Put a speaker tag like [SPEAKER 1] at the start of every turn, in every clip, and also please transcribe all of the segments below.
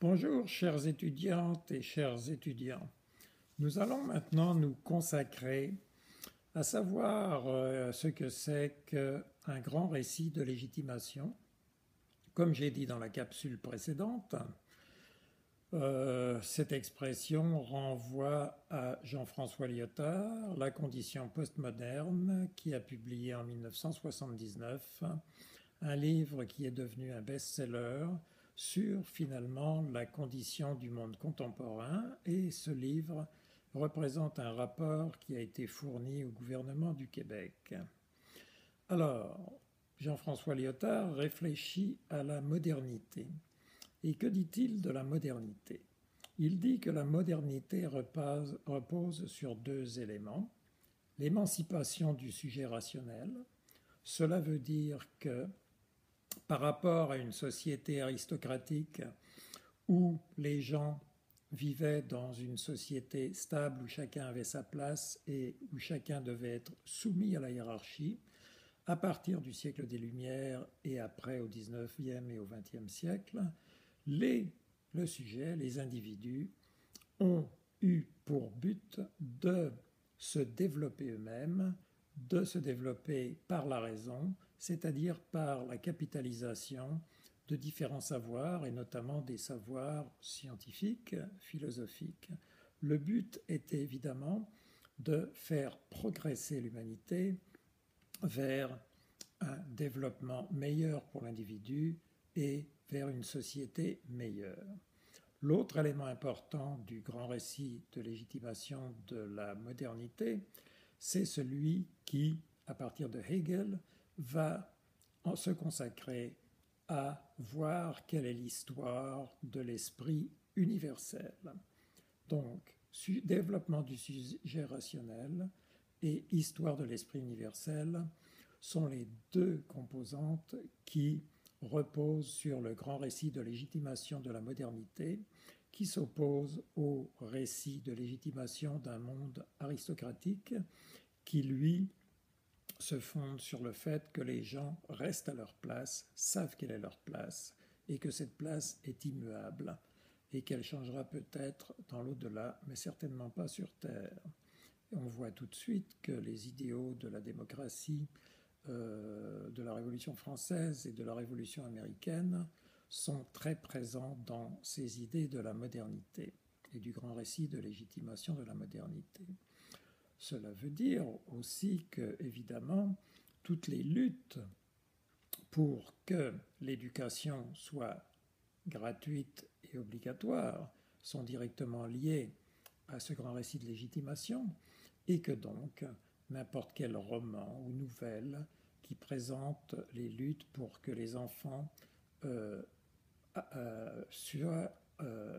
[SPEAKER 1] Bonjour chères étudiantes et chers étudiants. Nous allons maintenant nous consacrer à savoir ce que c'est qu'un grand récit de légitimation. Comme j'ai dit dans la capsule précédente, cette expression renvoie à Jean-François Lyotard, La condition postmoderne, qui a publié en 1979 un livre qui est devenu un best-seller sur finalement la condition du monde contemporain, et ce livre représente un rapport qui a été fourni au gouvernement du Québec. Alors, Jean-François Lyotard réfléchit à la modernité. Et que dit-il de la modernité? Il dit que la modernité repose sur deux éléments. L'émancipation du sujet rationnel. Cela veut dire que par rapport à une société aristocratique où les gens vivaient dans une société stable où chacun avait sa place et où chacun devait être soumis à la hiérarchie, à partir du siècle des Lumières et après au XIXe et au XXe siècle, le sujet, les individus, ont eu pour but de se développer eux-mêmes, de se développer par la raison, c'est-à-dire par la capitalisation de différents savoirs, et notamment des savoirs scientifiques, philosophiques. Le but était évidemment de faire progresser l'humanité vers un développement meilleur pour l'individu et vers une société meilleure. L'autre élément important du grand récit de légitimation de la modernité, c'est celui qui, à partir de Hegel, va se consacrer à voir quelle est l'histoire de l'esprit universel. Donc, développement du sujet rationnel et histoire de l'esprit universel sont les deux composantes qui reposent sur le grand récit de légitimation de la modernité, qui s'oppose au récit de légitimation d'un monde aristocratique qui, lui, se fonde sur le fait que les gens restent à leur place, savent quelle est leur place, et que cette place est immuable, et qu'elle changera peut-être dans l'au-delà, mais certainement pas sur Terre. Et on voit tout de suite que les idéaux de la démocratie, de la Révolution française et de la Révolution américaine sont très présents dans ces idées de la modernité et du grand récit de légitimation de la modernité. Cela veut dire aussi que, évidemment, toutes les luttes pour que l'éducation soit gratuite et obligatoire sont directement liées à ce grand récit de légitimation, et que donc n'importe quel roman ou nouvelle qui présente les luttes pour que les enfants soient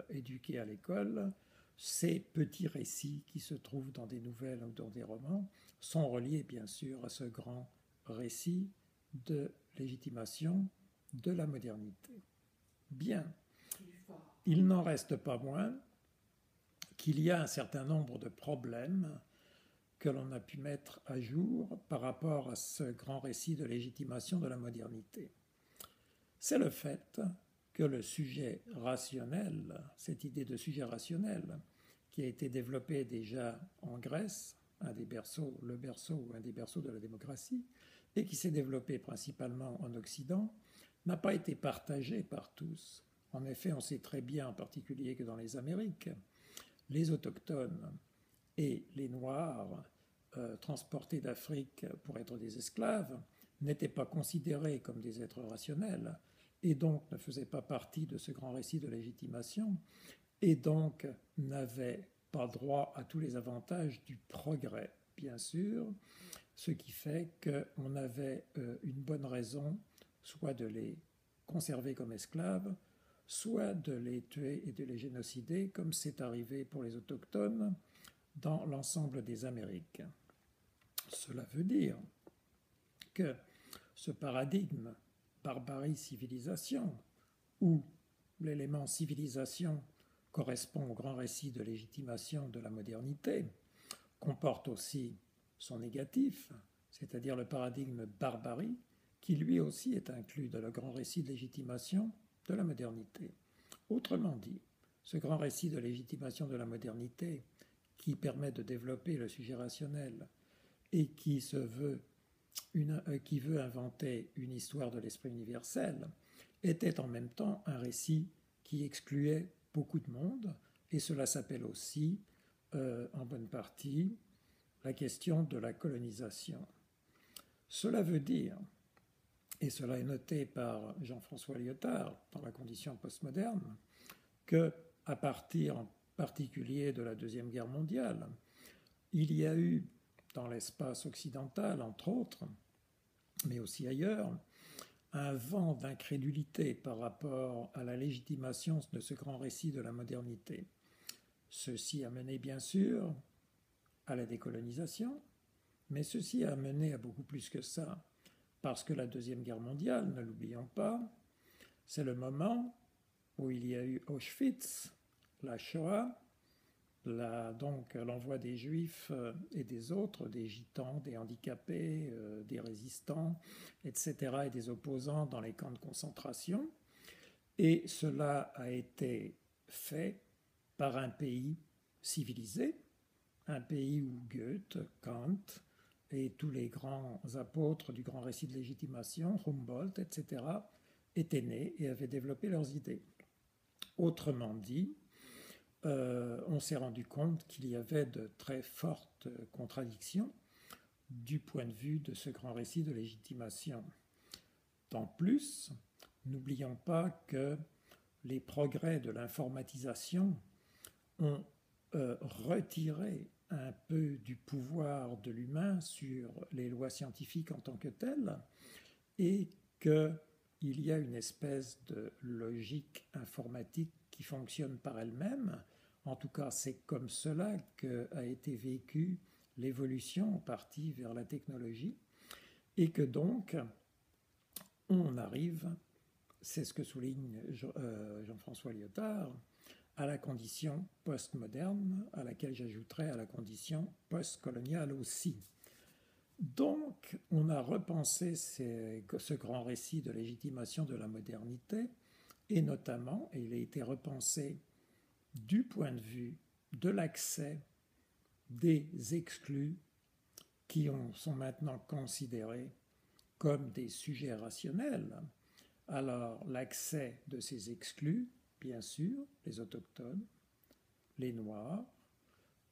[SPEAKER 1] éduqués à l'école, ces petits récits qui se trouvent dans des nouvelles ou dans des romans sont reliés bien sûr à ce grand récit de légitimation de la modernité. Bien, il n'en reste pas moins qu'il y a un certain nombre de problèmes que l'on a pu mettre à jour par rapport à ce grand récit de légitimation de la modernité. C'est le fait que le sujet rationnel, cette idée de sujet rationnel, qui a été développée déjà en Grèce, le berceau ou un des berceaux de la démocratie, et qui s'est développé principalement en Occident, n'a pas été partagé par tous. En effet, on sait très bien, en particulier que dans les Amériques, les autochtones et les Noirs transportés d'Afrique pour être des esclaves n'étaient pas considérés comme des êtres rationnels et donc ne faisaient pas partie de ce grand récit de légitimation et donc n'avaient pas droit à tous les avantages du progrès, bien sûr, ce qui fait qu'on avait une bonne raison soit de les conserver comme esclaves, soit de les tuer et de les génocider, comme c'est arrivé pour les autochtones dans l'ensemble des Amériques. Cela veut dire que ce paradigme barbarie-civilisation, où l'élément civilisation correspond au grand récit de légitimation de la modernité, comporte aussi son négatif, c'est-à-dire le paradigme barbarie, qui lui aussi est inclus dans le grand récit de légitimation de la modernité. Autrement dit, ce grand récit de légitimation de la modernité qui permet de développer le sujet rationnel et qui veut inventer une histoire de l'esprit universel, était en même temps un récit qui excluait beaucoup de monde, et cela s'appelle aussi, en bonne partie, la question de la colonisation. Cela veut dire, et cela est noté par Jean-François Lyotard dans La condition postmoderne, que à partir en particulier de la Deuxième Guerre mondiale, il y a eu dans l'espace occidental, entre autres, mais aussi ailleurs, un vent d'incrédulité par rapport à la légitimation de ce grand récit de la modernité. Ceci a mené bien sûr à la décolonisation, mais ceci a mené à beaucoup plus que ça, parce que la Deuxième Guerre mondiale, ne l'oublions pas, c'est le moment où il y a eu Auschwitz, la Shoah, donc l'envoi des Juifs et des autres, des gitans, des handicapés, des résistants, etc., et des opposants dans les camps de concentration. Et cela a été fait par un pays civilisé, un pays où Goethe, Kant et tous les grands apôtres du grand récit de légitimation, Humboldt, etc., étaient nés et avaient développé leurs idées. Autrement dit, on s'est rendu compte qu'il y avait de très fortes contradictions du point de vue de ce grand récit de légitimation. En plus, n'oublions pas que les progrès de l'informatisation ont retiré un peu du pouvoir de l'humain sur les lois scientifiques en tant que telles, et qu'il y a une espèce de logique informatique qui fonctionne par elle-même. En tout cas, c'est comme cela qu'a été vécue l'évolution en partie vers la technologie, et que donc on arrive, c'est ce que souligne Jean-François Lyotard, à la condition postmoderne, à laquelle j'ajouterais à la condition postcoloniale aussi. Donc, on a repensé ce grand récit de légitimation de la modernité, et notamment, il a été repensé du point de vue de l'accès des exclus qui sont maintenant considérés comme des sujets rationnels. Alors, l'accès de ces exclus, bien sûr, les autochtones, les noirs,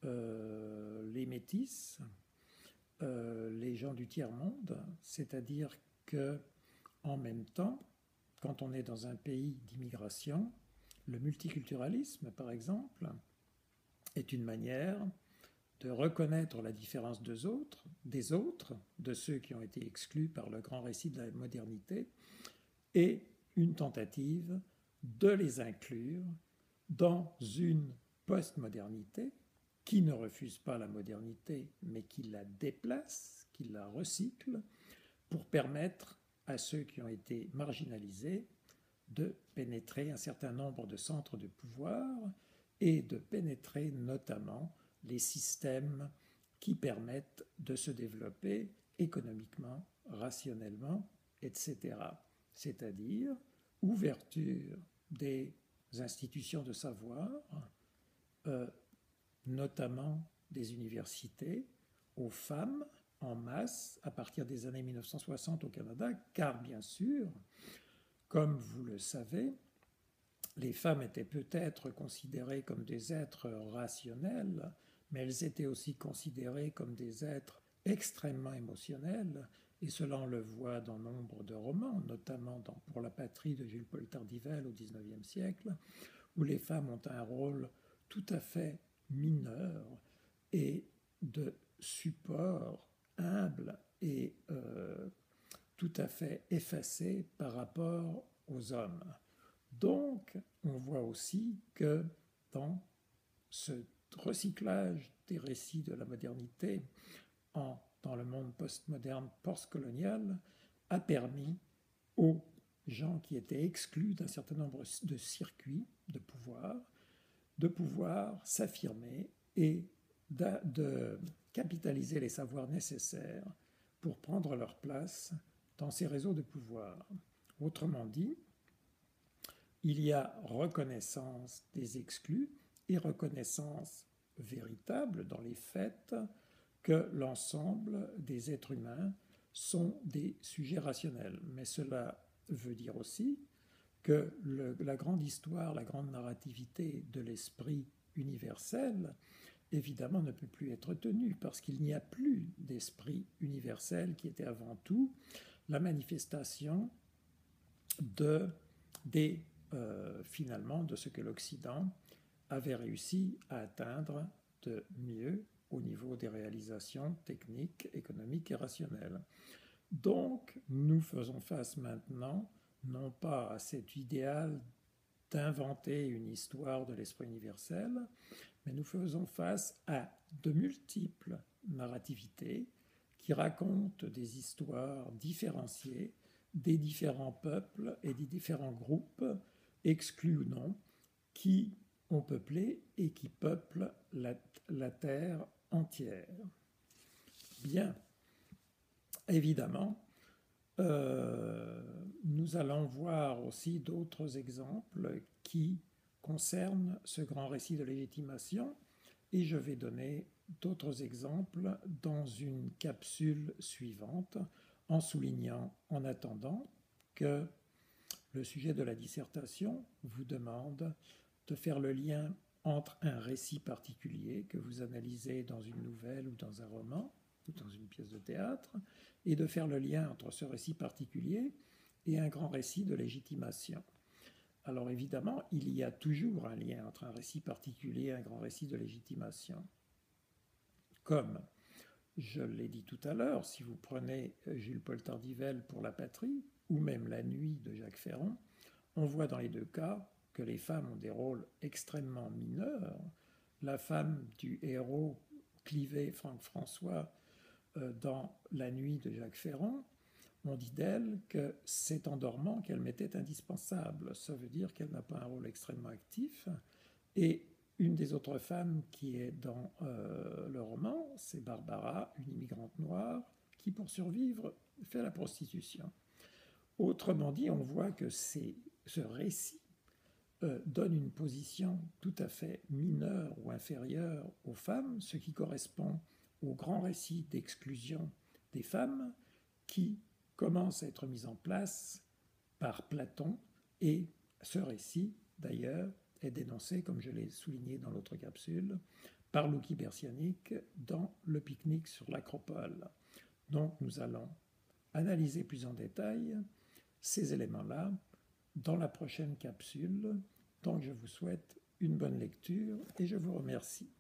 [SPEAKER 1] les métis, les gens du tiers-monde, c'est-à-dire que, en même temps, quand on est dans un pays d'immigration, le multiculturalisme, par exemple, est une manière de reconnaître la différence des autres, de ceux qui ont été exclus par le grand récit de la modernité, et une tentative de les inclure dans une postmodernité qui ne refuse pas la modernité, mais qui la déplace, qui la recycle, pour permettre à ceux qui ont été marginalisés de pénétrer un certain nombre de centres de pouvoir et de pénétrer notamment les systèmes qui permettent de se développer économiquement, rationnellement, etc. C'est-à-dire ouverture des institutions de savoir, notamment des universités, aux femmes en masse à partir des années 1960 au Canada, car bien sûr, comme vous le savez, les femmes étaient peut-être considérées comme des êtres rationnels, mais elles étaient aussi considérées comme des êtres extrêmement émotionnels, et cela on le voit dans nombre de romans, notamment dans Pour la patrie de Jules-Paul Tardivel au XIXe siècle, où les femmes ont un rôle tout à fait mineur et de support humble et tout à fait effacé par rapport aux hommes. Donc, on voit aussi que dans ce recyclage des récits de la modernité dans le monde postmoderne, postcolonial, a permis aux gens qui étaient exclus d'un certain nombre de circuits de pouvoir s'affirmer et de capitaliser les savoirs nécessaires pour prendre leur place dans ces réseaux de pouvoir. Autrement dit, il y a reconnaissance des exclus et reconnaissance véritable dans les faits que l'ensemble des êtres humains sont des sujets rationnels. Mais cela veut dire aussi que la grande histoire, la grande narrativité de l'esprit universel, évidemment, ne peut plus être tenue parce qu'il n'y a plus d'esprit universel qui était avant tout la manifestation finalement de ce que l'Occident avait réussi à atteindre de mieux au niveau des réalisations techniques, économiques et rationnelles. Donc, nous faisons face maintenant, non pas à cet idéal d'inventer une histoire de l'esprit universel, mais nous faisons face à de multiples narrativités qui racontent des histoires différenciées des différents peuples et des différents groupes, exclus ou non, qui ont peuplé et qui peuplent la Terre entière. Bien, évidemment, nous allons voir aussi d'autres exemples qui concernent ce grand récit de légitimation et je vais donner d'autres exemples dans une capsule suivante en soulignant en attendant que le sujet de la dissertation vous demande de faire le lien entre un récit particulier que vous analysez dans une nouvelle ou dans un roman ou dans une pièce de théâtre et de faire le lien entre ce récit particulier et un grand récit de légitimation. Alors évidemment, il y a toujours un lien entre un récit particulier et un grand récit de légitimation. Comme je l'ai dit tout à l'heure, si vous prenez Jules-Paul Tardivel pour La Patrie, ou même La Nuit de Jacques Ferrand, on voit dans les deux cas que les femmes ont des rôles extrêmement mineurs. La femme du héros Clivet, Franck François, dans La Nuit de Jacques Ferrand, on dit d'elle que c'est en dormant qu'elle m'était indispensable. Ça veut dire qu'elle n'a pas un rôle extrêmement actif. Et une des autres femmes qui est dans le roman, c'est Barbara, une immigrante noire, qui pour survivre fait la prostitution. Autrement dit, on voit que ce récit donne une position tout à fait mineure ou inférieure aux femmes, ce qui correspond au grand récit d'exclusion des femmes qui commence à être mis en place par Platon et ce récit, d'ailleurs, est dénoncé, comme je l'ai souligné dans l'autre capsule, par Louki Bersianic dans Le pique-nique sur l'Acropole. Donc nous allons analyser plus en détail ces éléments-là dans la prochaine capsule. Donc je vous souhaite une bonne lecture et je vous remercie.